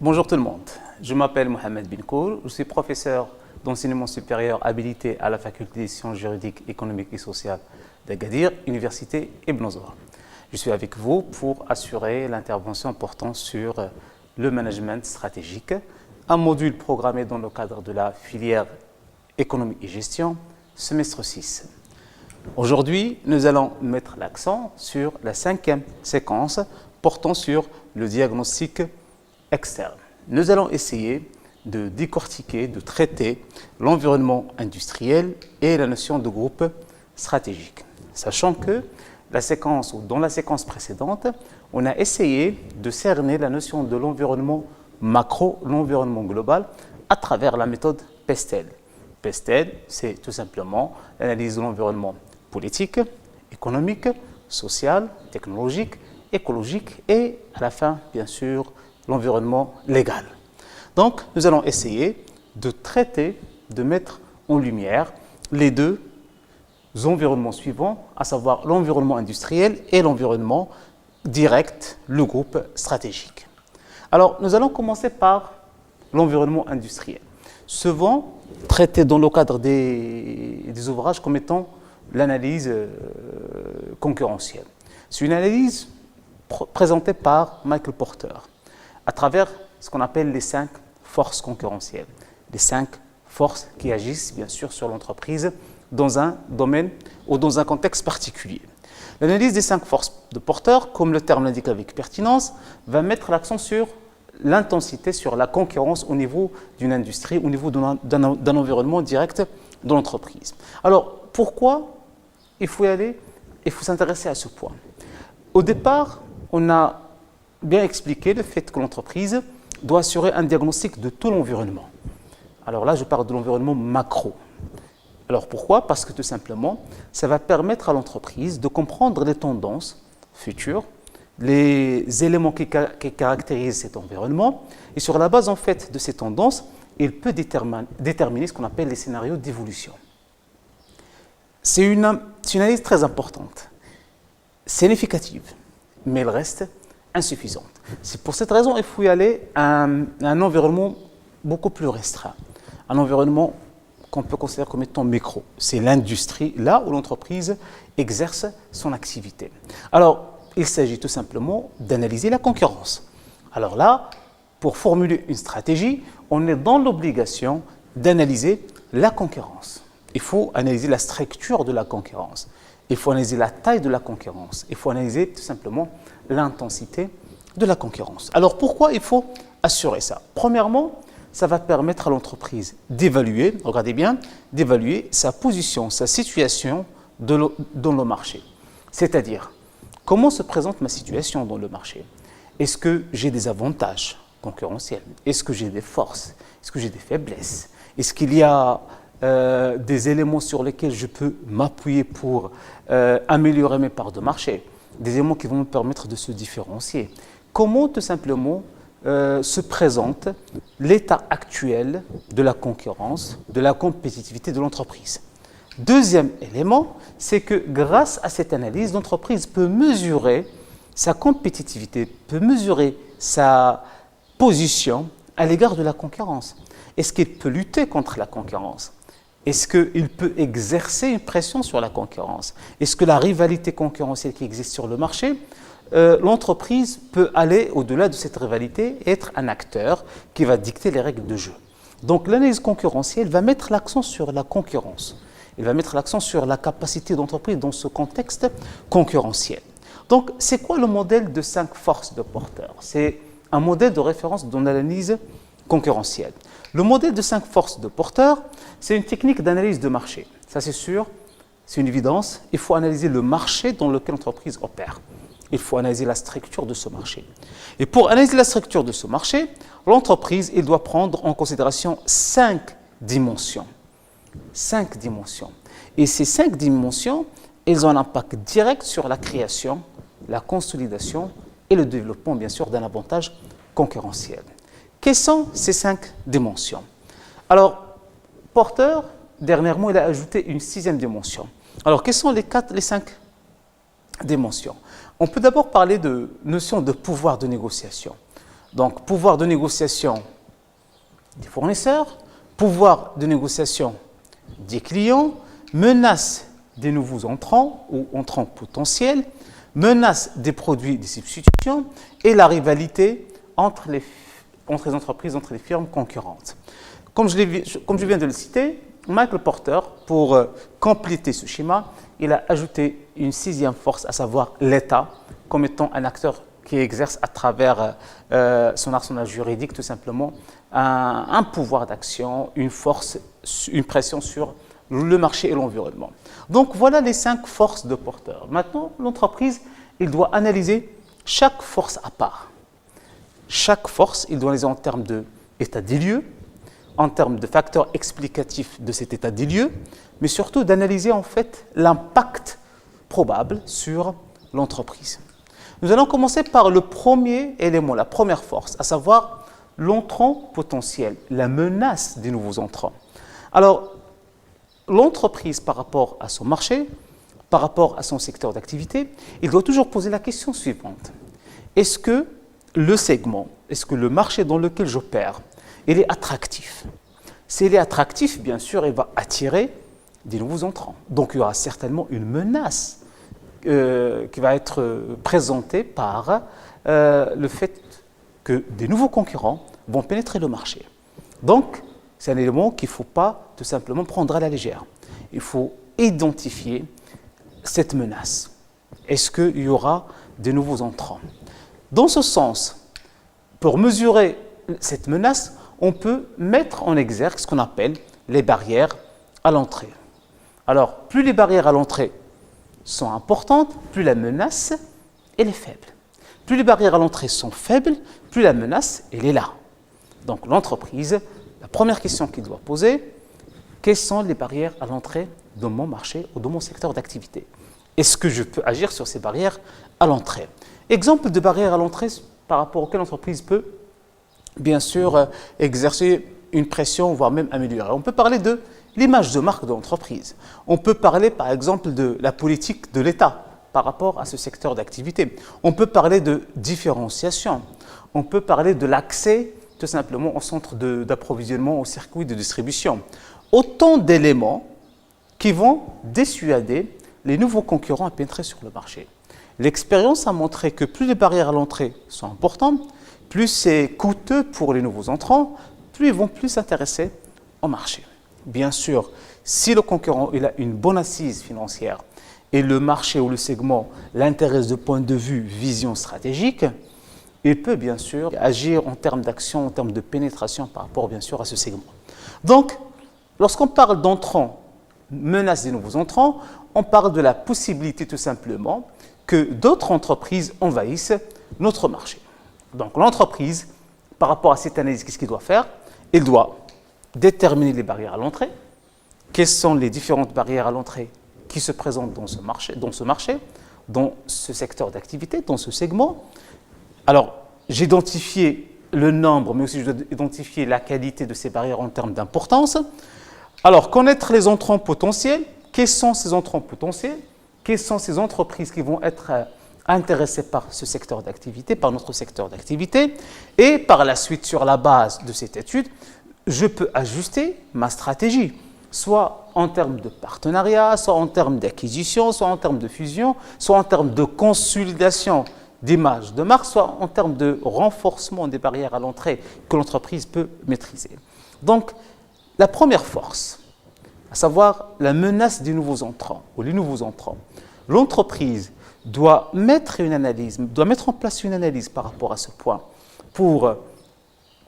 Bonjour tout le monde, je m'appelle Mohamed Binkour, je suis professeur d'enseignement supérieur habilité à la faculté des sciences juridiques, économiques et sociales d'Agadir, Université Ibn Zoura. Je suis avec vous pour assurer l'intervention portant sur le management stratégique, un module programmé dans le cadre de la filière économie et gestion, semestre 6. Aujourd'hui, nous allons mettre l'accent sur la 5e séquence portant sur le diagnostic externe. Nous allons essayer de décortiquer, de traiter l'environnement industriel et la notion de groupe stratégique. Sachant que dans la séquence précédente, on a essayé de cerner la notion de l'environnement macro, l'environnement global, à travers la méthode PESTEL. PESTEL, c'est tout simplement l'analyse de l'environnement politique, économique, social, technologique, écologique et à la fin, bien sûr, l'environnement légal. Donc, nous allons essayer de traiter, de mettre en lumière les deux environnements suivants, à savoir l'environnement industriel et l'environnement direct, le groupe stratégique. Alors, nous allons commencer par l'environnement industriel, souvent traité dans le cadre des ouvrages comme étant l'analyse concurrentielle. C'est une analyse présentée par Michael Porter à travers ce qu'on appelle les 5 forces concurrentielles, les 5 forces qui agissent bien sûr sur l'entreprise dans un domaine ou dans un contexte particulier. L'analyse des 5 forces de Porter, comme le terme l'indique avec pertinence, va mettre l'accent sur l'intensité, sur la concurrence au niveau d'une industrie, au niveau d'un environnement direct de l'entreprise. Alors, pourquoi il faut y aller? Il faut s'intéresser à ce point. Au départ, on a bien expliqué le fait que l'entreprise doit assurer un diagnostic de tout l'environnement. Alors là, je parle de l'environnement macro. Alors pourquoi? Parce que tout simplement, ça va permettre à l'entreprise de comprendre les tendances futures, les éléments qui caractérisent cet environnement, et sur la base en fait de ces tendances, il peut déterminer ce qu'on appelle les scénarios d'évolution. C'est une analyse très importante, significative, mais elle reste insuffisante. C'est pour cette raison qu'il faut y aller à un environnement beaucoup plus restreint, un environnement qu'on peut considérer comme étant micro. C'est l'industrie, là où l'entreprise exerce son activité. Alors, il s'agit tout simplement d'analyser la concurrence. Alors là, pour formuler une stratégie, on est dans l'obligation d'analyser la concurrence. Il faut analyser la structure de la concurrence. Il faut analyser la taille de la concurrence. Il faut analyser tout simplement l'intensité de la concurrence. Alors pourquoi il faut assurer ça? Premièrement, ça va permettre à l'entreprise d'évaluer, regardez bien, d'évaluer sa position, sa situation dans le marché. C'est-à-dire, comment se présente ma situation dans le marché? Est-ce que j'ai des avantages concurrentiels? Est-ce que j'ai des forces? Est-ce que j'ai des faiblesses? Est-ce qu'il y a des éléments sur lesquels je peux m'appuyer pour améliorer mes parts de marché, des éléments qui vont me permettre de se différencier. Comment tout simplement se présente l'état actuel de la concurrence, de la compétitivité de l'entreprise. Deuxième élément, c'est que grâce à cette analyse, l'entreprise peut mesurer sa compétitivité, peut mesurer sa position à l'égard de la concurrence. Est-ce qu'il peut lutter contre la concurrence? Est-ce qu'il peut exercer une pression sur la concurrence? Est-ce que la rivalité concurrentielle qui existe sur le marché, l'entreprise peut aller au-delà de cette rivalité et être un acteur qui va dicter les règles de jeu? Donc l'analyse concurrentielle va mettre l'accent sur la concurrence. Elle va mettre l'accent sur la capacité d'entreprise dans ce contexte concurrentiel. Donc c'est quoi le modèle de 5 forces de Porter? C'est un modèle de référence dans l'analyse concurrentielle. Le modèle de 5 forces de Porter, c'est une technique d'analyse de marché. Ça, c'est sûr, c'est une évidence. Il faut analyser le marché dans lequel l'entreprise opère. Il faut analyser la structure de ce marché. Et pour analyser la structure de ce marché, l'entreprise doit prendre en considération 5 dimensions. 5 dimensions. Et ces 5 dimensions, elles ont un impact direct sur la création, la consolidation et le développement, bien sûr, d'un avantage concurrentiel. Quelles sont ces 5 dimensions? Alors, Porter, dernièrement, il a ajouté une 6e dimension. Alors, quelles sont les 5 dimensions? On peut d'abord parler de notion de pouvoir de négociation. Donc, pouvoir de négociation des fournisseurs, pouvoir de négociation des clients, menace des nouveaux entrants ou entrants potentiels, menace des produits de substitution et la rivalité entre les entreprises, entre les firmes concurrentes. Comme je viens de le citer, Michael Porter, pour compléter ce schéma, il a ajouté une sixième force, à savoir l'État, comme étant un acteur qui exerce à travers son arsenal juridique tout simplement un pouvoir d'action, une force, une pression sur le marché et l'environnement. Donc voilà les 5 forces de Porter. Maintenant, l'entreprise, il doit analyser chaque force à part. Chaque force, il doit analyser en termes d'état des lieux, en termes de facteurs explicatifs de cet état des lieux, mais surtout d'analyser en fait l'impact probable sur l'entreprise. Nous allons commencer par le premier élément, la première force, à savoir l'entrant potentiel, la menace des nouveaux entrants. Alors, l'entreprise par rapport à son marché, par rapport à son secteur d'activité, il doit toujours poser la question suivante. Est-ce que le segment, est-ce que le marché dans lequel j'opère, il est attractif? S'il est attractif, bien sûr, il va attirer des nouveaux entrants. Donc, il y aura certainement une menace qui va être présentée par le fait que des nouveaux concurrents vont pénétrer le marché. Donc, c'est un élément qu'il ne faut pas tout simplement prendre à la légère. Il faut identifier cette menace. Est-ce qu'il y aura des nouveaux entrants? Dans ce sens, pour mesurer cette menace, on peut mettre en exergue ce qu'on appelle les barrières à l'entrée. Alors, plus les barrières à l'entrée sont importantes, plus la menace elle est faible. Plus les barrières à l'entrée sont faibles, plus la menace elle est là. Donc l'entreprise, la première question qu'il doit poser, quelles sont les barrières à l'entrée de mon marché ou de mon secteur d'activité? Est-ce que je peux agir sur ces barrières à l'entrée? Exemple de barrières à l'entrée par rapport auxquelles l'entreprise peut bien sûr exercer une pression, voire même améliorer. On peut parler de l'image de marque de l'entreprise. On peut parler par exemple de la politique de l'État par rapport à ce secteur d'activité. On peut parler de différenciation. On peut parler de l'accès tout simplement au centre d'approvisionnement, au circuit de distribution. Autant d'éléments qui vont dissuader les nouveaux concurrents à pénétrer sur le marché. L'expérience a montré que plus les barrières à l'entrée sont importantes, plus c'est coûteux pour les nouveaux entrants, plus ils vont plus s'intéresser au marché. Bien sûr, si le concurrent il a une bonne assise financière et le marché ou le segment l'intéresse de point de vue vision stratégique, il peut bien sûr agir en termes d'action, en termes de pénétration par rapport bien sûr à ce segment. Donc, lorsqu'on parle d'entrants, menace des nouveaux entrants, on parle de la possibilité tout simplement que d'autres entreprises envahissent notre marché. Donc l'entreprise, par rapport à cette analyse, qu'est-ce qu'il doit faire? Il doit déterminer les barrières à l'entrée. Quelles sont les différentes barrières à l'entrée qui se présentent dans ce marché, dans ce secteur d'activité, dans ce segment? Alors, j'ai identifié le nombre, mais aussi je dois identifier la qualité de ces barrières en termes d'importance. Alors, connaître les entrants potentiels. Quels sont ces entrants potentiels? Quelles sont ces entreprises qui vont être intéressées par ce secteur d'activité, par notre secteur d'activité? Et par la suite, sur la base de cette étude, je peux ajuster ma stratégie, soit en termes de partenariat, soit en termes d'acquisition, soit en termes de fusion, soit en termes de consolidation d'image de marque, soit en termes de renforcement des barrières à l'entrée que l'entreprise peut maîtriser. Donc, la première force, à savoir la menace des nouveaux entrants ou les nouveaux entrants, l'entreprise doit mettre en place une analyse par rapport à ce point pour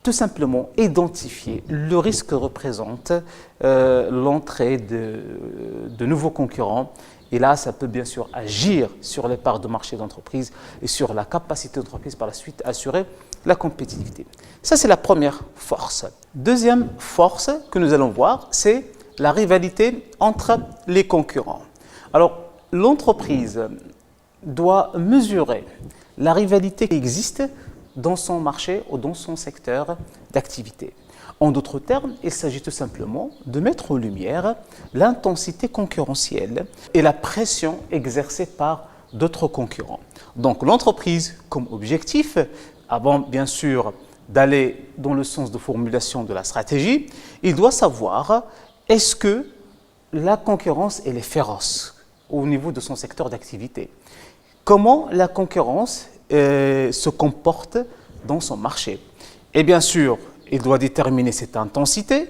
tout simplement identifier le risque que représente l'entrée de nouveaux concurrents. Et là, ça peut bien sûr agir sur les parts de marché d'entreprise et sur la capacité d'entreprise par la suite à assurer la compétitivité. Ça, c'est la première force. Deuxième force que nous allons voir, c'est la rivalité entre les concurrents. Alors, l'entreprise doit mesurer la rivalité qui existe dans son marché ou dans son secteur d'activité. En d'autres termes, il s'agit tout simplement de mettre en lumière l'intensité concurrentielle et la pression exercée par d'autres concurrents. Donc l'entreprise, comme objectif, avant bien sûr d'aller dans le sens de formulation de la stratégie, il doit savoir est-ce que la concurrence elle est féroce au niveau de son secteur d'activité. Comment la concurrence se comporte dans son marché. Et bien sûr, il doit déterminer cette intensité.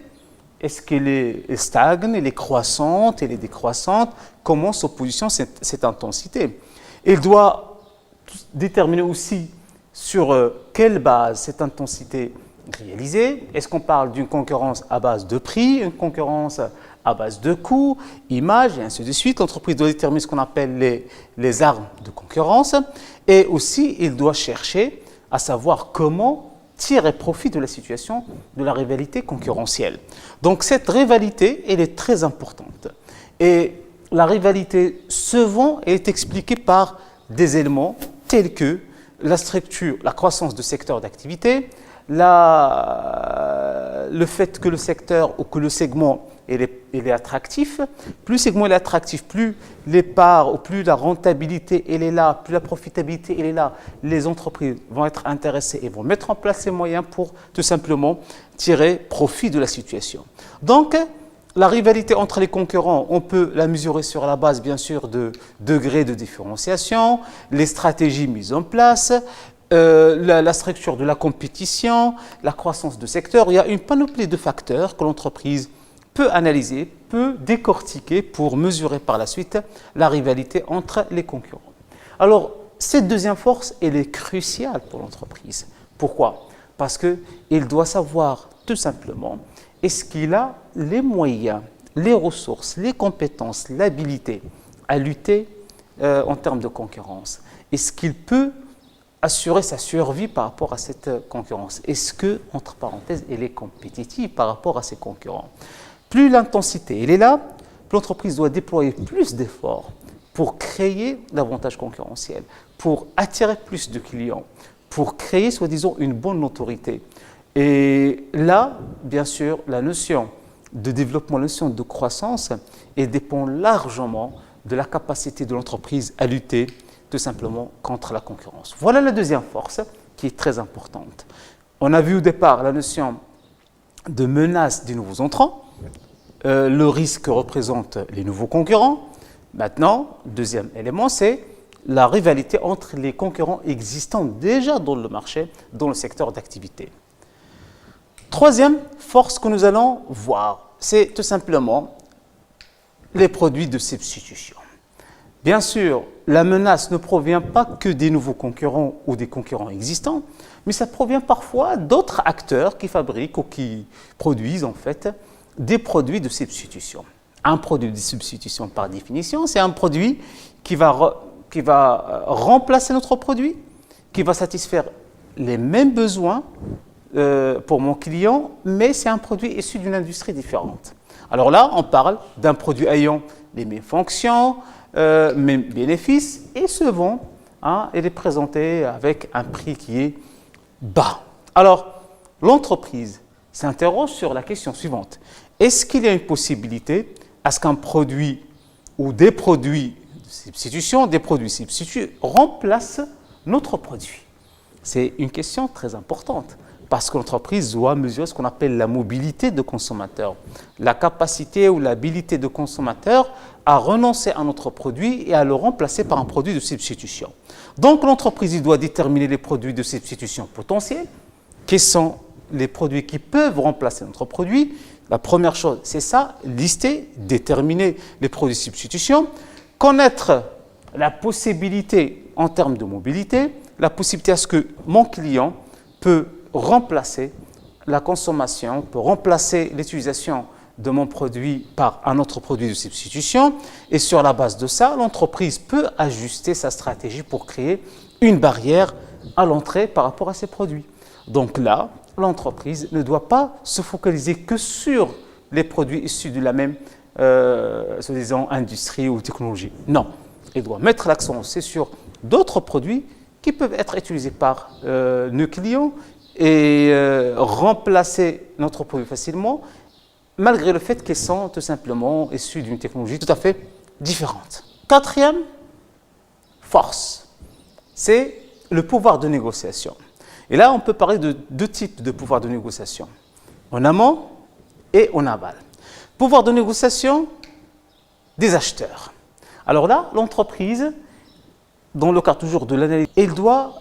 Est-ce qu'elle est stagne, elle est croissante, elle est décroissante? Comment se positionne cette intensité? Il doit déterminer aussi sur quelle base cette intensité est réalisée. Est-ce qu'on parle d'une concurrence à base de prix, une concurrence à base de coûts, images et ainsi de suite? L'entreprise doit déterminer ce qu'on appelle les armes de concurrence. Et aussi, il doit chercher à savoir comment tirer profit de la situation de la rivalité concurrentielle. Donc cette rivalité, elle est très importante. Et la rivalité souvent est expliquée par des éléments tels que la structure, la croissance de secteur d'activité, le fait que le secteur ou que le segment il est attractif. Plus le segment est attractif, plus les parts ou plus la rentabilité elle est là, plus la profitabilité elle est là, les entreprises vont être intéressées et vont mettre en place les moyens pour tout simplement tirer profit de la situation. Donc, la rivalité entre les concurrents, on peut la mesurer sur la base bien sûr de degrés de différenciation, les stratégies mises en place, la structure de la compétition, la croissance de secteur. Il y a une panoplie de facteurs que l'entreprise peut analyser, peut décortiquer pour mesurer par la suite la rivalité entre les concurrents. Alors, cette deuxième force, elle est cruciale pour l'entreprise. Pourquoi? Parce qu'il doit savoir tout simplement est-ce qu'il a les moyens, les ressources, les compétences, l'habilité à lutter en termes de concurrence. Est-ce qu'il peut assurer sa survie par rapport à cette concurrence? Est-ce que, entre parenthèses, elle est compétitive par rapport à ses concurrents? Plus l'intensité elle est là, plus l'entreprise doit déployer plus d'efforts pour créer l'avantage concurrentiel, pour attirer plus de clients, pour créer, soi-disant, une bonne autorité. Et là, bien sûr, la notion de développement, la notion de croissance, elle dépend largement de la capacité de l'entreprise à lutter tout simplement contre la concurrence. Voilà la deuxième force qui est très importante. On a vu au départ la notion de menace des nouveaux entrants, le risque que représentent les nouveaux concurrents. Maintenant, deuxième élément, c'est la rivalité entre les concurrents existants déjà dans le marché, dans le secteur d'activité. Troisième force que nous allons voir, c'est tout simplement les produits de substitution. Bien sûr, la menace ne provient pas que des nouveaux concurrents ou des concurrents existants, mais ça provient parfois d'autres acteurs qui fabriquent ou qui produisent en fait des produits de substitution. Un produit de substitution, par définition, c'est un produit qui va remplacer notre produit, qui va satisfaire les mêmes besoins pour mon client, mais c'est un produit issu d'une industrie différente. Alors là, on parle d'un produit ayant les mêmes fonctions, mêmes bénéfices, et se vend, et est présenté avec un prix qui est bas. Alors, l'entreprise s'interroge sur la question suivante. Est-ce qu'il y a une possibilité à ce qu'un produit ou des produits de substitution, des produits substituts remplacent notre produit? C'est une question très importante parce que l'entreprise doit mesurer ce qu'on appelle la mobilité de consommateur, la capacité ou l'habilité de consommateur à renoncer à notre produit et à le remplacer par un produit de substitution. Donc l'entreprise doit déterminer les produits de substitution potentiels, quels sont les produits qui peuvent remplacer notre produit. La première chose, c'est ça, lister, déterminer les produits de substitution, connaître la possibilité en termes de mobilité, la possibilité à ce que mon client peut remplacer la consommation, peut remplacer l'utilisation de mon produit par un autre produit de substitution. Et sur la base de ça, l'entreprise peut ajuster sa stratégie pour créer une barrière à l'entrée par rapport à ces produits. Donc là, l'entreprise ne doit pas se focaliser que sur les produits issus de la même soi-disant industrie ou technologie. Non, elle doit mettre l'accent aussi sur d'autres produits qui peuvent être utilisés par nos clients et remplacer notre produit facilement, malgré le fait qu'ils sont tout simplement issus d'une technologie tout à fait différente. Quatrième force, c'est le pouvoir de négociation. Et là, on peut parler de deux types de pouvoir de négociation, en amont et en aval. Pouvoir de négociation des acheteurs. Alors là, l'entreprise, dans le cas toujours de l'analyse, elle doit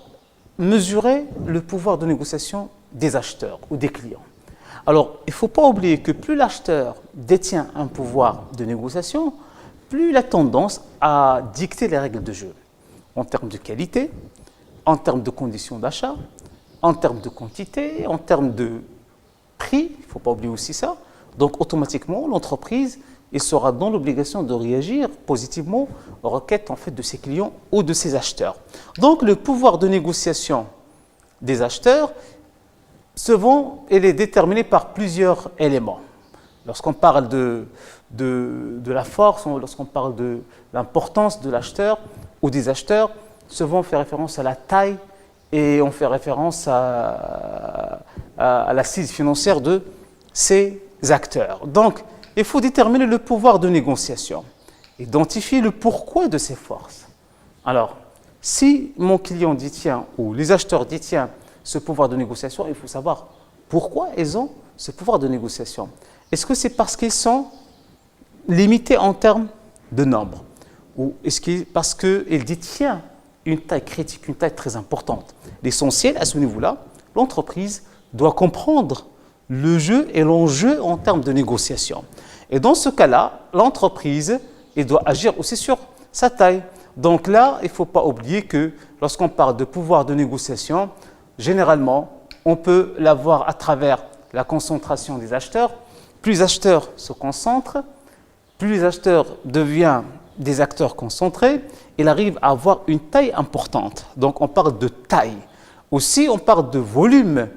mesurer le pouvoir de négociation des acheteurs ou des clients. Alors, il ne faut pas oublier que plus l'acheteur détient un pouvoir de négociation, plus il a tendance à dicter les règles de jeu, en termes de qualité, en termes de conditions d'achat, en termes de quantité, en termes de prix, il ne faut pas oublier aussi ça. Donc, automatiquement, l'entreprise sera dans l'obligation de réagir positivement aux requêtes en fait, de ses clients ou de ses acheteurs. Donc, le pouvoir de négociation des acheteurs, il est déterminé par plusieurs éléments. Lorsqu'on parle de la force, lorsqu'on parle de l'importance de l'acheteur ou des acheteurs, souvent on fait référence à la taille et on fait référence à l'assise financière de ces acteurs. Donc, il faut déterminer le pouvoir de négociation, identifier le pourquoi de ces forces. Alors, si mon client détient ou les acheteurs détiennent ce pouvoir de négociation, il faut savoir pourquoi ils ont ce pouvoir de négociation. Est-ce que c'est parce qu'ils sont limités en termes de nombre? Ou est-ce que parce qu'ils détiennent une taille critique, une taille très importante? L'essentiel, à ce niveau-là, l'entreprise doit comprendre le jeu et l'enjeu en termes de négociation. Et dans ce cas-là, l'entreprise doit agir aussi sur sa taille. Donc là, il ne faut pas oublier que lorsqu'on parle de pouvoir de négociation, généralement, on peut l'avoir à travers la concentration des acheteurs. Plus les acheteurs se concentrent, plus les acheteurs deviennent des acteurs concentrés, il arrive à avoir une taille importante. Donc on parle de taille. Aussi, on parle de volume.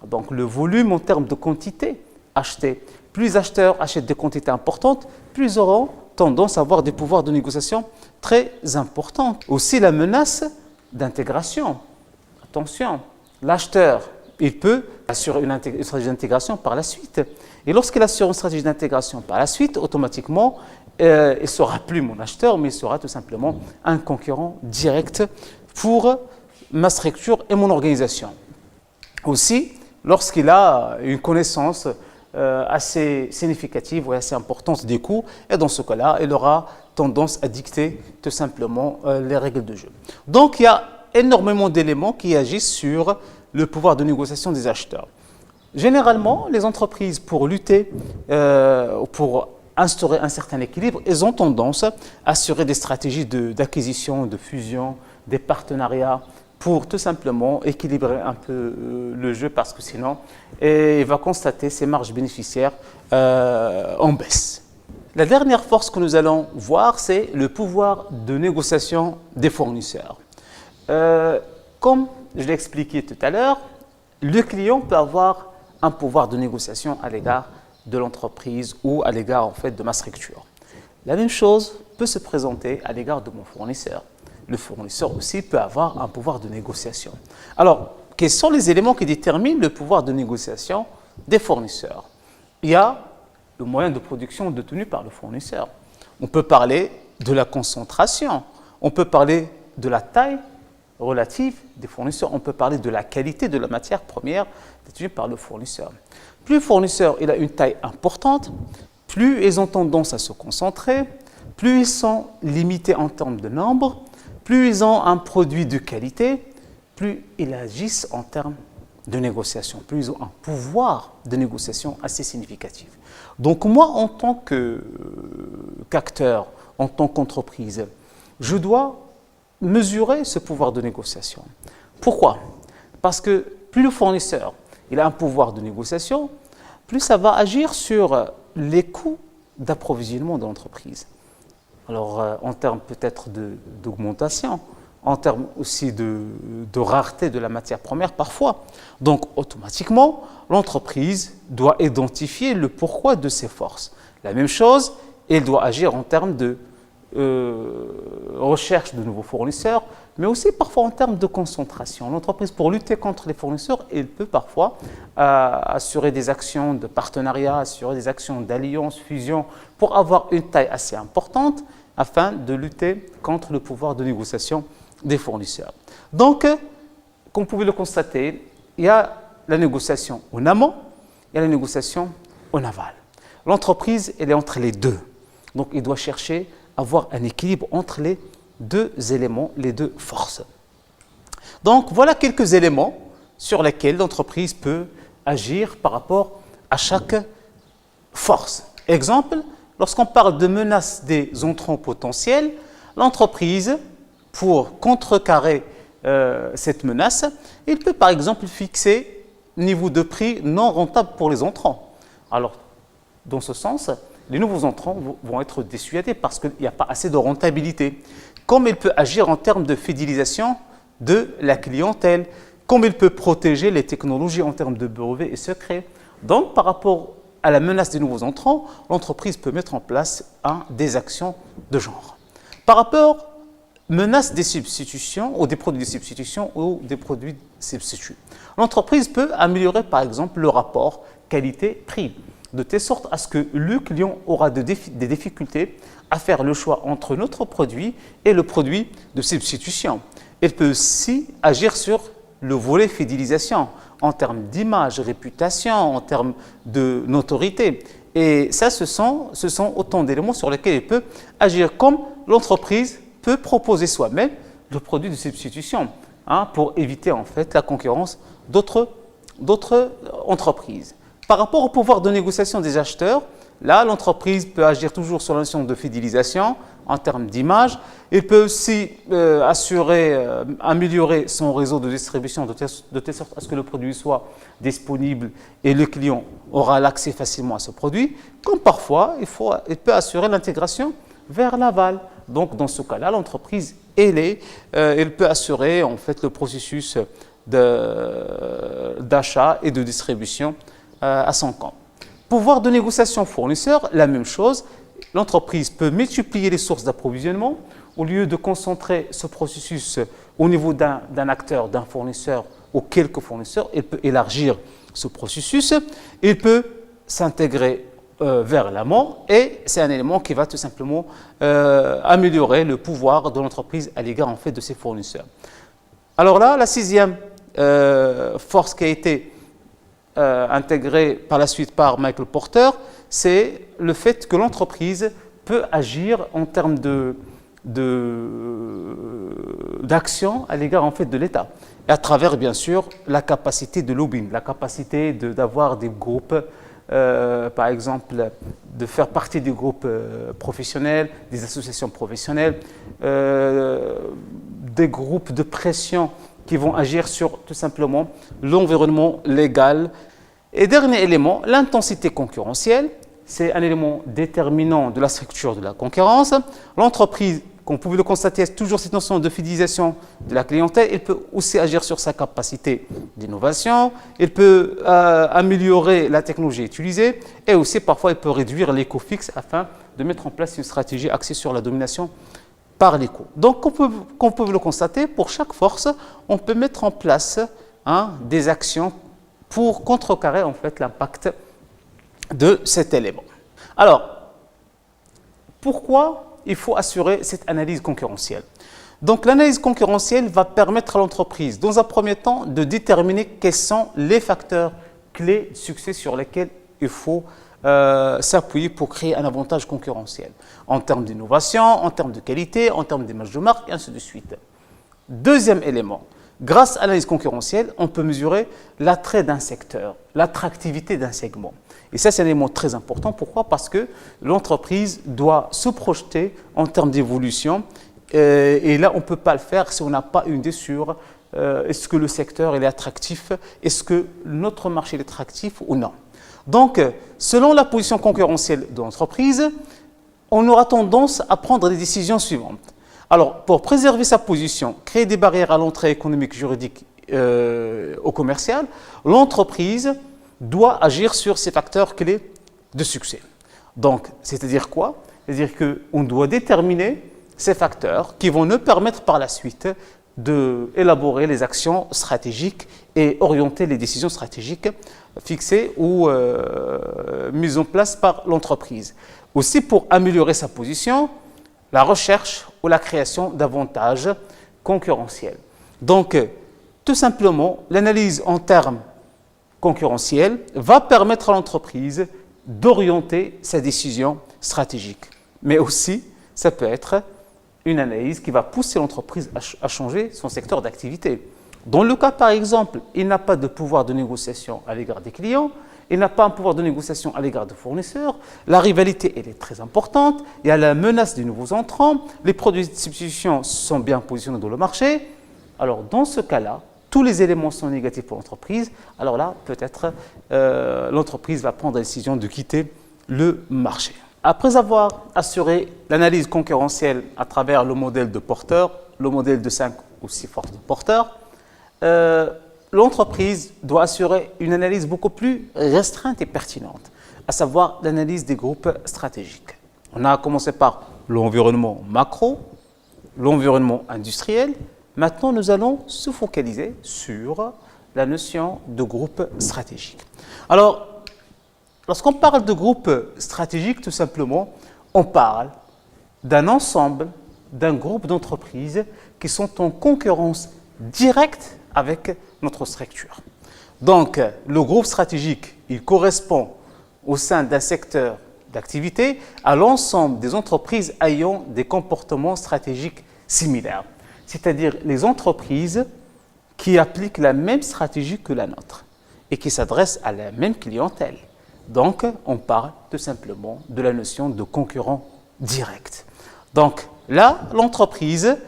Donc le volume en termes de quantité achetée. Plus les acheteurs achètent des quantités importantes, plus ils auront tendance à avoir des pouvoirs de négociation très importants. Aussi la menace d'intégration. Attention, l'acheteur, il peut assurer une stratégie d'intégration par la suite. Et lorsqu'il assure une stratégie d'intégration par la suite, automatiquement, il ne sera plus mon acheteur, mais il sera tout simplement un concurrent direct pour ma structure et mon organisation. Aussi, lorsqu'il a une connaissance assez significative ou assez importante des coûts, et dans ce cas-là, il aura tendance à dicter tout simplement les règles de jeu. Donc, il y a énormément d'éléments qui agissent sur le pouvoir de négociation des acheteurs. Généralement, les entreprises, pour lutter, pour instaurer un certain équilibre, elles ont tendance à assurer des stratégies d'acquisition, de fusion, des partenariats, pour tout simplement équilibrer un peu le jeu, parce que sinon, il va constater ses marges bénéficiaires en baisse. La dernière force que nous allons voir, c'est le pouvoir de négociation des fournisseurs. Comme je l'ai expliqué tout à l'heure, le client peut avoir un pouvoir de négociation à l'égard de l'entreprise ou à l'égard en fait de ma structure. La même chose peut se présenter à l'égard de mon fournisseur. Le fournisseur aussi peut avoir un pouvoir de négociation. Alors, quels sont les éléments qui déterminent le pouvoir de négociation des fournisseurs? Il y a le moyen de production détenu par le fournisseur. On peut parler de la concentration, on peut parler de la taille relative des fournisseurs, on peut parler de la qualité de la matière première détenue par le fournisseur. Plus le fournisseur il a une taille importante, plus ils ont tendance à se concentrer, plus ils sont limités en termes de nombre, plus ils ont un produit de qualité, plus ils agissent en termes de négociation, plus ils ont un pouvoir de négociation assez significatif. Donc moi, en tant qu'acteur, en tant qu'entreprise, je dois mesurer ce pouvoir de négociation. Pourquoi? Parce que plus le fournisseur il a un pouvoir de négociation, plus ça va agir sur les coûts d'approvisionnement de l'entreprise. Alors, en termes peut-être d'augmentation, en termes aussi de rareté de la matière première parfois. Donc, automatiquement, l'entreprise doit identifier le pourquoi de ses forces. La même chose, elle doit agir en termes de recherche de nouveaux fournisseurs, mais aussi parfois en termes de concentration. L'entreprise, pour lutter contre les fournisseurs, elle peut parfois assurer des actions de partenariat, assurer des actions d'alliance, fusion, pour avoir une taille assez importante afin de lutter contre le pouvoir de négociation des fournisseurs. Donc, comme vous pouvez le constater, il y a la négociation en amont et la négociation en aval. L'entreprise, elle est entre les deux. Donc, il doit chercher à avoir un équilibre entre les deux éléments, les deux forces. Donc, voilà quelques éléments sur lesquels l'entreprise peut agir par rapport à chaque force. Exemple, lorsqu'on parle de menace des entrants potentiels, l'entreprise, pour contrecarrer cette menace, il peut par exemple fixer niveau de prix non rentable pour les entrants. Alors, dans ce sens, les nouveaux entrants vont être dissuadés parce qu'il n'y a pas assez de rentabilité. Comme il peut agir en termes de fidélisation de la clientèle, comme il peut protéger les technologies en termes de brevets et secrets. Donc, par rapport à la menace des nouveaux entrants, l'entreprise peut mettre en place des actions de genre. Par rapport menace des substitutions ou des produits de substitution ou des produits substituts. L'entreprise peut améliorer par exemple le rapport qualité-prix de telle sorte à ce que le client aura des difficultés à faire le choix entre notre produit et le produit de substitution. Elle peut aussi agir sur le volet fidélisation en termes d'image, réputation, en termes de notoriété. Et ça, ce sont autant d'éléments sur lesquels elle peut agir, comme l'entreprise peut proposer soi-même le produit de substitution pour éviter en fait la concurrence d'autres entreprises. Par rapport au pouvoir de négociation des acheteurs, là, l'entreprise peut agir toujours sur la notion de fidélisation en termes d'image. Il peut aussi améliorer son réseau de distribution de telle sorte à ce que le produit soit disponible et le client aura l'accès facilement à ce produit. Comme parfois, il peut assurer l'intégration vers l'aval. Donc, dans ce cas-là, l'entreprise, elle peut assurer en fait le processus d'achat et de distribution à son compte. Pouvoir de négociation fournisseur, la même chose. L'entreprise peut multiplier les sources d'approvisionnement au lieu de concentrer ce processus au niveau d'un acteur, d'un fournisseur ou quelques fournisseurs. Elle peut élargir ce processus. Il peut s'intégrer vers l'amont et c'est un élément qui va tout simplement améliorer le pouvoir de l'entreprise à l'égard en fait de ses fournisseurs. Alors là, la sixième force qui a été intégrée par la suite par Michael Porter, c'est le fait que l'entreprise peut agir en termes d'action à l'égard en fait de l'État, et à travers bien sûr la capacité de lobbying, la capacité d'avoir des groupes, par exemple de faire partie des groupes professionnels, des associations professionnelles, des groupes de pression qui vont agir sur tout simplement l'environnement légal. Et dernier élément, l'intensité concurrentielle. C'est un élément déterminant de la structure de la concurrence. L'entreprise, comme vous pouvez le constater, a toujours cette notion de fidélisation de la clientèle. Elle peut aussi agir sur sa capacité d'innovation. Elle peut améliorer la technologie utilisée. Et aussi, parfois, elle peut réduire les coûts fixes afin de mettre en place une stratégie axée sur la domination par les coûts. Donc, comme vous pouvez le constater, pour chaque force, on peut mettre en place des actions pour contrecarrer en fait l'impact de cet élément. Alors, pourquoi il faut assurer cette analyse concurrentielle? Donc, l'analyse concurrentielle va permettre à l'entreprise, dans un premier temps, de déterminer quels sont les facteurs clés de succès sur lesquels il faut s'appuyer pour créer un avantage concurrentiel, en termes d'innovation, en termes de qualité, en termes d'image de marque, et ainsi de suite. Deuxième élément, grâce à l'analyse concurrentielle, on peut mesurer l'attrait d'un secteur, l'attractivité d'un segment. Et ça, c'est un élément très important. Pourquoi? Parce que l'entreprise doit se projeter en termes d'évolution. Et là, on ne peut pas le faire si on n'a pas une idée sur est-ce que le secteur est attractif, est-ce que notre marché est attractif ou non. Donc, selon la position concurrentielle de l'entreprise, on aura tendance à prendre des décisions suivantes. Alors, pour préserver sa position, créer des barrières à l'entrée économique, juridique au commercial, l'entreprise doit agir sur ces facteurs clés de succès. Donc, c'est-à-dire quoi? C'est-à-dire qu'on doit déterminer ces facteurs qui vont nous permettre par la suite d'élaborer les actions stratégiques et orienter les décisions stratégiques fixées ou mises en place par l'entreprise. Aussi, pour améliorer sa position, la recherche ou la création d'avantages concurrentiels. Donc, tout simplement, l'analyse en termes concurrentiels va permettre à l'entreprise d'orienter sa décision stratégique. Mais aussi, ça peut être une analyse qui va pousser l'entreprise à changer son secteur d'activité. Dans le cas, par exemple, il n'a pas de pouvoir de négociation à l'égard des clients, il n'a pas un pouvoir de négociation à l'égard des fournisseurs, la rivalité elle est très importante, il y a la menace des nouveaux entrants, les produits de substitution sont bien positionnés dans le marché. Alors, dans ce cas-là, tous les éléments sont négatifs pour l'entreprise. Alors là, peut-être l'entreprise va prendre la décision de quitter le marché. Après avoir assuré l'analyse concurrentielle à travers le modèle de porteur, le modèle de 5 ou 6 forces de porteurs, l'entreprise doit assurer une analyse beaucoup plus restreinte et pertinente, à savoir l'analyse des groupes stratégiques. On a commencé par l'environnement macro, l'environnement industriel. Maintenant, nous allons se focaliser sur la notion de groupe stratégique. Alors, lorsqu'on parle de groupe stratégique, tout simplement, on parle d'un ensemble, d'un groupe d'entreprises qui sont en concurrence directe avec notre structure. Donc, le groupe stratégique, il correspond au sein d'un secteur d'activité à l'ensemble des entreprises ayant des comportements stratégiques similaires. C'est-à-dire les entreprises qui appliquent la même stratégie que la nôtre et qui s'adressent à la même clientèle. Donc, on parle tout simplement de la notion de concurrent direct. Donc, là, l'entreprise,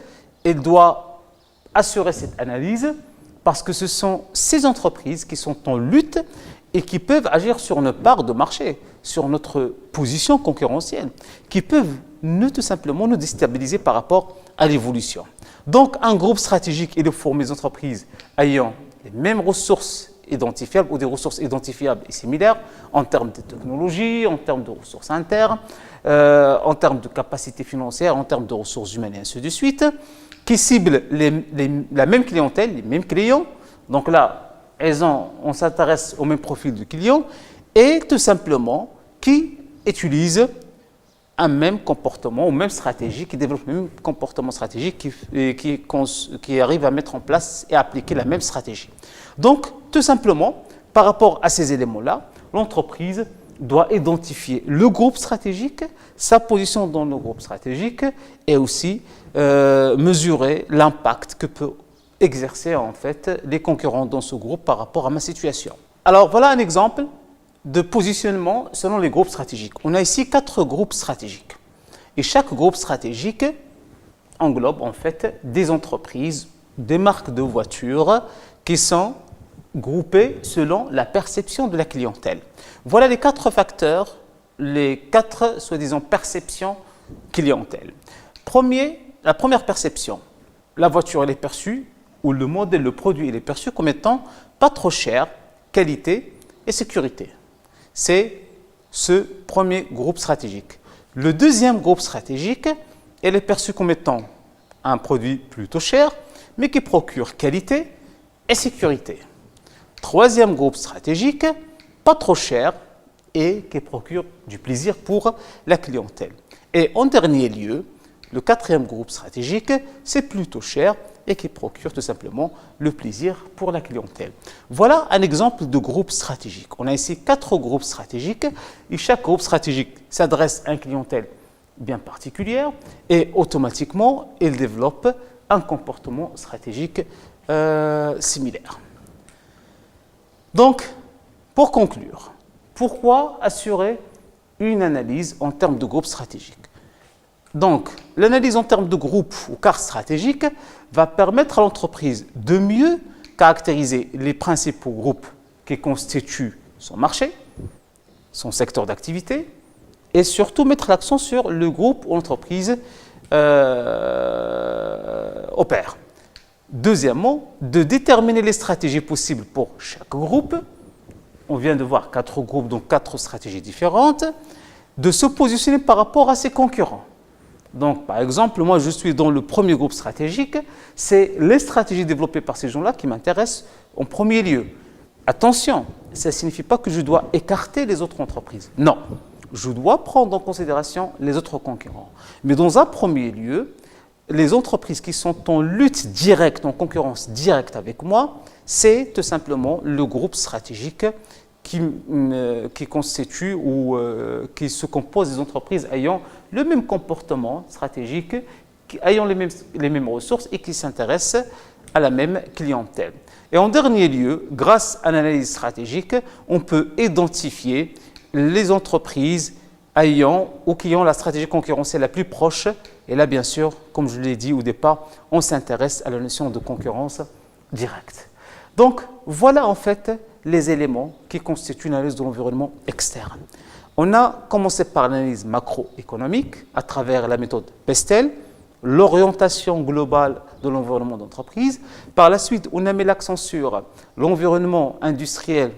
elle doit assurer cette analyse parce que ce sont ces entreprises qui sont en lutte et qui peuvent agir sur une part de marché, sur notre position concurrentielle, qui peuvent tout simplement nous déstabiliser par rapport à l'évolution. Donc, un groupe stratégique, il est formé d'entreprises ayant les mêmes ressources identifiables ou des ressources identifiables et similaires en termes de technologie, en termes de ressources internes, en termes de capacité financière, en termes de ressources humaines et ainsi de suite, qui ciblent la même clientèle, les mêmes clients. Donc là, on s'intéresse au même profil de client et tout simplement qui utilisent un même comportement ou même stratégie, qui développe le même comportement stratégique, qui arrive à mettre en place et à appliquer la même stratégie. Donc, tout simplement, par rapport à ces éléments-là, l'entreprise doit identifier le groupe stratégique, sa position dans le groupe stratégique et aussi mesurer l'impact que peut exercer en fait les concurrents dans ce groupe par rapport à ma situation. Alors, voilà un exemple de positionnement selon les groupes stratégiques. On a ici 4 groupes stratégiques. Et chaque groupe stratégique englobe en fait des entreprises, des marques de voitures qui sont groupées selon la perception de la clientèle. Voilà les 4 facteurs, les 4 soi-disant perceptions clientèle. La première perception, la voiture elle est perçue, ou le modèle, le produit il est perçu comme étant pas trop cher, qualité et sécurité. C'est ce premier groupe stratégique. Le deuxième groupe stratégique, elle est perçue comme étant un produit plutôt cher, mais qui procure qualité et sécurité. Troisième groupe stratégique, pas trop cher et qui procure du plaisir pour la clientèle. Et en dernier lieu, le quatrième groupe stratégique, c'est plutôt cher et qui procure tout simplement le plaisir pour la clientèle. Voilà un exemple de groupe stratégique. On a ici 4 groupes stratégiques et chaque groupe stratégique s'adresse à une clientèle bien particulière et automatiquement, il développe un comportement stratégique similaire. Donc, pour conclure, pourquoi assurer une analyse en termes de groupe stratégique? Donc, l'analyse en termes de groupe ou carte stratégique va permettre à l'entreprise de mieux caractériser les principaux groupes qui constituent son marché, son secteur d'activité, et surtout mettre l'accent sur le groupe où l'entreprise opère. Deuxièmement, de déterminer les stratégies possibles pour chaque groupe. On vient de voir 4 groupes, donc 4 stratégies différentes, de se positionner par rapport à ses concurrents. Donc, par exemple, moi, je suis dans le premier groupe stratégique, c'est les stratégies développées par ces gens-là qui m'intéressent en premier lieu. Attention, ça ne signifie pas que je dois écarter les autres entreprises. Non, je dois prendre en considération les autres concurrents. Mais dans un premier lieu, les entreprises qui sont en lutte directe, en concurrence directe avec moi, c'est tout simplement le groupe stratégique qui constitue ou qui se compose des entreprises ayant le même comportement stratégique, ayant les mêmes ressources et qui s'intéressent à la même clientèle. Et en dernier lieu, grâce à l'analyse stratégique, on peut identifier les entreprises ayant ou qui ont la stratégie concurrentielle la plus proche. Et là, bien sûr, comme je l'ai dit au départ, on s'intéresse à la notion de concurrence directe. Donc, voilà en fait les éléments qui constituent l'analyse de l'environnement externe. On a commencé par l'analyse macroéconomique à travers la méthode Pestel, l'orientation globale de l'environnement d'entreprise. Par la suite, on a mis l'accent sur l'environnement industriel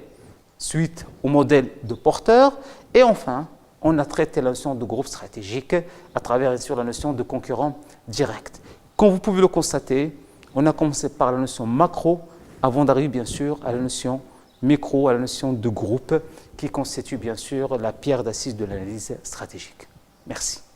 suite au modèle de Porter. Et enfin, on a traité la notion de groupe stratégique à travers bien sûr, la notion de concurrent direct. Comme vous pouvez le constater, on a commencé par la notion macro avant d'arriver bien sûr à la notion micro, à la notion de groupe qui constitue bien sûr la pierre d'assise de l'analyse stratégique. Merci.